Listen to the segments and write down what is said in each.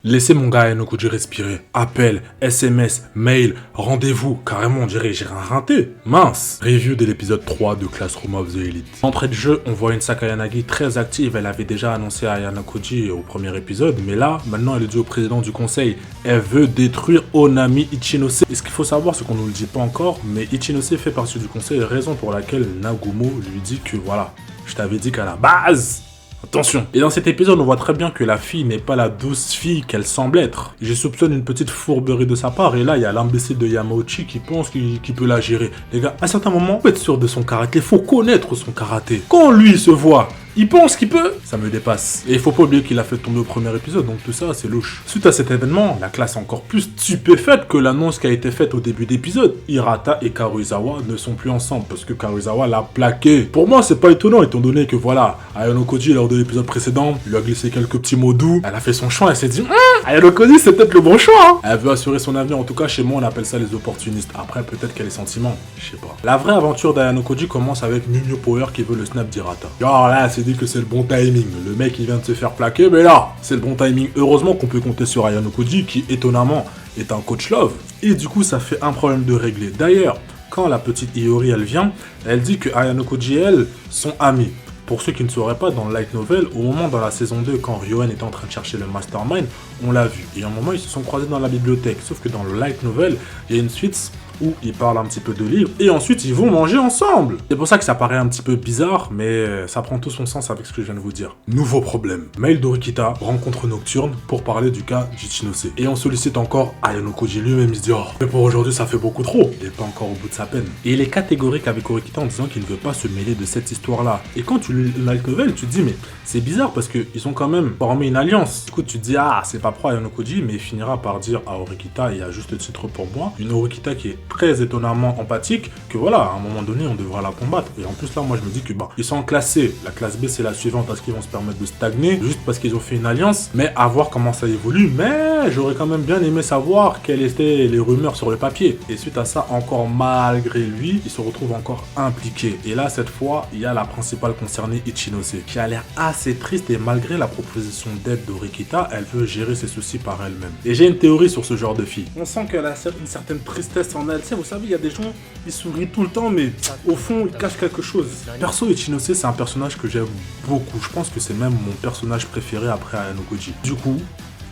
Laissez mon gars Ayanokoji respirer. Appel, SMS, mail, rendez-vous. Carrément, on dirait j'ai rien raté. Mince. Review de l'épisode 3 de Classroom of the Elite. Entrée de jeu, on voit une Sakayanagi très active. Elle avait déjà annoncé à Ayanokoji au premier épisode. Mais là, maintenant, elle est dit au président du conseil. Elle veut détruire Onami Ichinose. Et ce qu'il faut savoir, c'est qu'on ne nous le dit pas encore. Mais Ichinose fait partie du conseil. Raison pour laquelle Nagumo lui dit que voilà, je t'avais dit qu'à la base... Attention. Et dans cet épisode, on voit très bien que la fille n'est pas la douce fille qu'elle semble être. Je soupçonne une petite fourberie de sa part. Et là, il y a l'imbécile de Yamauchi qui pense qu'il peut la gérer. Les gars, à un certain moment, on peut être sûr de son karaté. Il faut connaître son karaté. Quand lui se voit, il pense qu'il peut. Ça me dépasse. Et il faut pas oublier qu'il a fait tomber au premier épisode. Donc tout ça, c'est louche. Suite à cet événement, la classe est encore plus stupéfaite que l'annonce qui a été faite au début d'épisode. Hirata et Karuizawa ne sont plus ensemble parce que Karuizawa l'a plaqué. Pour moi, c'est pas étonnant étant donné que voilà, Ayanokoji, lors de l'épisode précédent, lui a glissé quelques petits mots doux. Elle a fait son choix. Elle s'est dit, Ayanokoji, c'est peut-être le bon choix. Hein. Elle veut assurer son avenir. En tout cas, chez moi, on appelle ça les opportunistes. Après, peut-être qu'elle est sentiments. Je sais pas. La vraie aventure d'Ayanokoji commence avec Nunio Power qui veut le snap d'Hirata. Genre là, c'est dit que c'est le bon timing. Le mec, il vient de se faire plaquer, mais là, c'est le bon timing. Heureusement qu'on peut compter sur Ayanokoji qui, étonnamment, est un coach love. Et du coup, ça fait un problème de régler. D'ailleurs, quand la petite Iori, elle vient, elle dit que Ayanokoji et elle sont amis. Pour ceux qui ne sauraient pas, dans le light novel, au moment dans la saison 2, quand Ryoen était en train de chercher le mastermind, on l'a vu. Et à un moment, ils se sont croisés dans la bibliothèque. Sauf que dans le light novel, il y a une suite où ils parlent un petit peu de livres, et ensuite ils vont manger ensemble. C'est pour ça que ça paraît un petit peu bizarre, mais ça prend tout son sens avec ce que je viens de vous dire. Nouveau problème. Mail d'Orikita rencontre Nocturne pour parler du cas d'Ichinose. Et on sollicite encore Ayanokoji lui-même, il se dit « Oh, mais pour aujourd'hui ça fait beaucoup trop ». Il n'est pas encore au bout de sa peine. Et il est catégorique avec Orikita en disant qu'il ne veut pas se mêler de cette histoire-là. Et quand tu lis la nouvelle, tu te dis « Mais c'est bizarre parce qu'ils ont quand même formé une alliance ». Du coup tu te dis « Ah, c'est pas pro Ayanokoji », mais il finira par dire à Orikita, et à juste titre pour moi, une Orikita qui est très étonnamment empathique, que voilà, à un moment donné, on devra la combattre. Et en plus, là, moi, je me dis que, ils sont classés. La classe B, c'est la suivante, parce qu'ils vont se permettre de stagner, juste parce qu'ils ont fait une alliance, mais à voir comment ça évolue. Mais j'aurais quand même bien aimé savoir quelles étaient les rumeurs sur le papier. Et suite à ça, encore malgré lui, il se retrouve encore impliqué. Et là, cette fois, il y a la principale concernée, Ichinose, qui a l'air assez triste, et malgré la proposition d'aide d'Orikita, elle veut gérer ses soucis par elle-même. Et j'ai une théorie sur ce genre de fille. On sent qu'elle a une certaine tristesse en elle. Vous savez, il y a des gens, ils sourient tout le temps, mais au fond, ils cachent quelque chose. Perso, Ichinose, c'est un personnage que j'aime beaucoup. Je pense que c'est même mon personnage préféré après Ayanokoji. Du coup,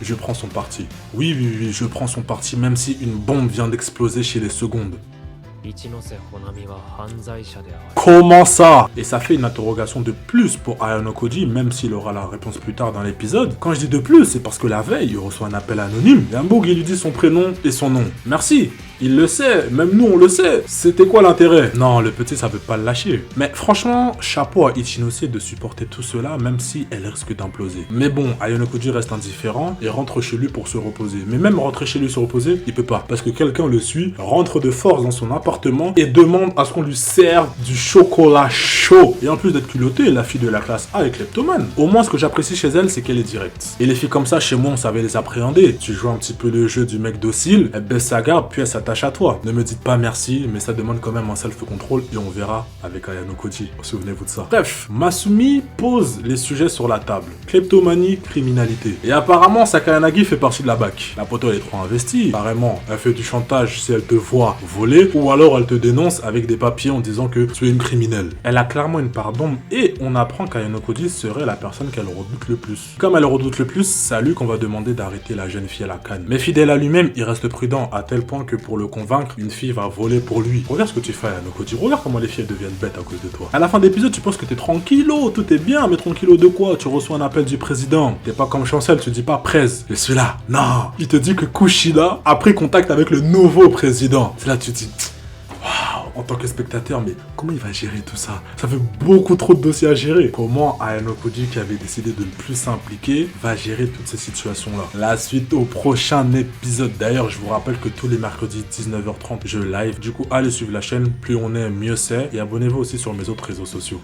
je prends son parti. Oui, je prends son parti, même si une bombe vient d'exploser chez les secondes. Comment ça? Et ça fait une interrogation de plus pour Ayanokoji, même s'il aura la réponse plus tard dans l'épisode. Quand je dis de plus, c'est parce que la veille, il reçoit un appel anonyme. Yamboug, il lui dit son prénom et son nom. Merci. Il le sait, même nous on le sait. C'était quoi l'intérêt? Non, le petit ça veut pas le lâcher. Mais franchement, chapeau à Ichinose de supporter tout cela, même si elle risque d'imploser. Mais bon, Ayanokoji reste indifférent et rentre chez lui pour se reposer. Mais même rentrer chez lui se reposer, il peut pas. Parce que quelqu'un le suit, rentre de force dans son appartement et demande à ce qu'on lui serve du chocolat chaud. Et en plus d'être culottée, la fille de la classe A est kleptomane. Au moins ce que j'apprécie chez elle, c'est qu'elle est directe. Et les filles comme ça, chez moi, on savait les appréhender. Tu joues un petit peu le jeu du mec docile, elle baisse sa garde, puis elle s'attache à toi. Ne me dites pas merci, mais ça demande quand même un self-control et on verra avec Ayanokoji. Souvenez-vous de ça. Bref, Masumi pose les sujets sur la table. Kleptomanie, criminalité. Et apparemment, Sakayanagi fait partie de la BAC. La poto elle est trop investie. Apparemment, elle fait du chantage si elle te voit voler ou alors elle te dénonce avec des papiers en disant que tu es une criminelle. Elle a clairement une part d'ombre et on apprend qu'Ayanokoji serait la personne qu'elle redoute le plus. Comme elle redoute le plus, c'est à lui qu'on va demander d'arrêter la jeune fille à la canne. Mais fidèle à lui-même, il reste prudent à tel point que pour le convaincre, une fille va voler pour lui. Regarde ce que tu fais, Ayanokoji. Regarde comment les filles deviennent bêtes à cause de toi. À la fin d'épisode, tu penses que t'es tranquillo, tout est bien, mais tranquillo de quoi? Tu reçois un appel du président. T'es pas comme Chancel, tu dis pas presse. Et celui-là, non. Il te dit que Kushida a pris contact avec le nouveau président. C'est là que tu te dis, en tant que spectateur, mais comment il va gérer tout ça? Ça fait beaucoup trop de dossiers à gérer. Comment Ayanokoji, qui avait décidé de ne plus s'impliquer, va gérer toutes ces situations-là? La suite au prochain épisode. D'ailleurs, je vous rappelle que tous les mercredis 19h30, je live. Du coup, allez suivre la chaîne. Plus on est, mieux c'est. Et abonnez-vous aussi sur mes autres réseaux sociaux.